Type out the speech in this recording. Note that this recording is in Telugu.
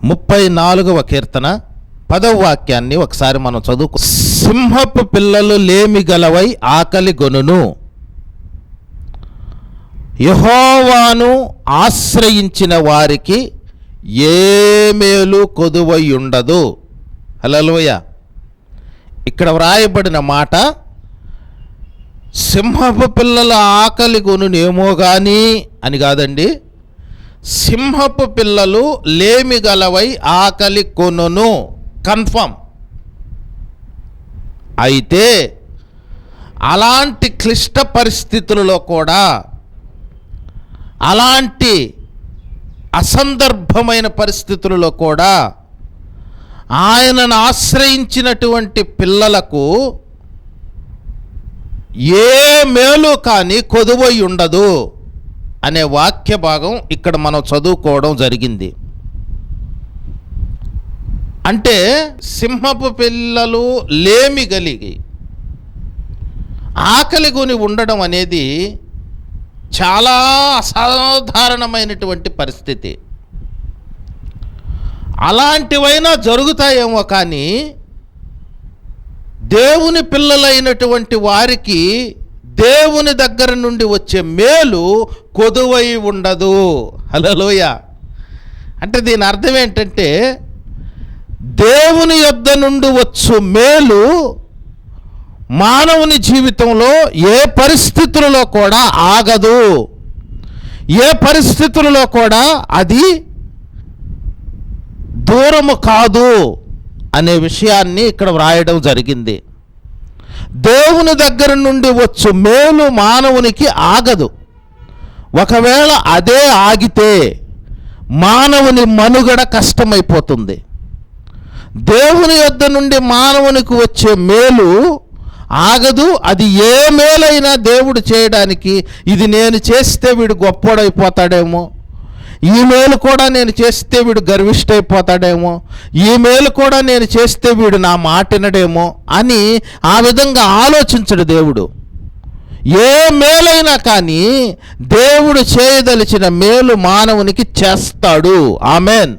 34వ కీర్తన 10వ వాక్యాన్ని ఒకసారి మనం చదువుకో. సింహపు పిల్లలు లేమి గలవై ఆకలి గొనును, యెహోవాను ఆశ్రయించిన వారికి ఏ మేలు కొదువై ఉండదు. హల్లెలూయా. ఇక్కడ వ్రాయబడిన మాట సింహపు పిల్లల ఆకలి గొనునేమో కానీ అని కాదండి. సింహపు పిల్లలు లేమి గలవై ఆకలి కొనును, కన్ఫర్మ్. అయితే అలాంటి క్లిష్ట పరిస్థితులలో కూడా, అలాంటి అసందర్భమైన పరిస్థితులలో కూడా ఆయనను ఆశ్రయించినటువంటి పిల్లలకు ఏ మేలు కానీ కొదువై ఉండదు అనే వాక్య భాగం ఇక్కడ మనం చదువుకోవడం జరిగింది. అంటే సింహపు పిల్లలు లేమి కలిగి ఆకలి కొని ఉండడం అనేది చాలా అసాధారణమైనటువంటి పరిస్థితి. అలాంటివైనా జరుగుతాయేమో కానీ దేవుని పిల్లలైనటువంటి వారికి దేవుని దగ్గర నుండి వచ్చే మేలు కొదువై ఉండదు. హల్లెలూయా. అంటే దీని అర్థం ఏంటంటే దేవుని యొద్ద నుండి వచ్చు మేలు మానవుని జీవితంలో ఏ పరిస్థితులలో కూడా ఆగదు, ఏ పరిస్థితులలో కూడా అది దూరము కాదు అనే విషయాన్ని ఇక్కడ వ్రాయడం జరిగింది. దేవుని దగ్గర నుండి వచ్చు మేలు మానవునికి ఆగదు. ఒకవేళ అదే ఆగితే మానవుని మనుగడ కష్టమైపోతుంది. దేవుని యొద్ద నుండి మానవునికి వచ్చే మేలు ఆగదు. అది ఏ మేలైనా దేవుడు చేయడానికి, ఇది నేను చేస్తే వీడు గొప్పోడైపోతాడేమో, ఈ మేలు కూడా నేను చేస్తే వీడు గర్విష్ఠైపోతాడేమో, ఈ మేలు కూడా నేను చేస్తే వీడు నా మాటినడేమో అని ఆ విధంగా ఆలోచించడు దేవుడు. ఏ మేలైనా కానీ దేవుడు చేయదలిచిన మేలు మానవునికి చేస్తాడు. ఆమెన్.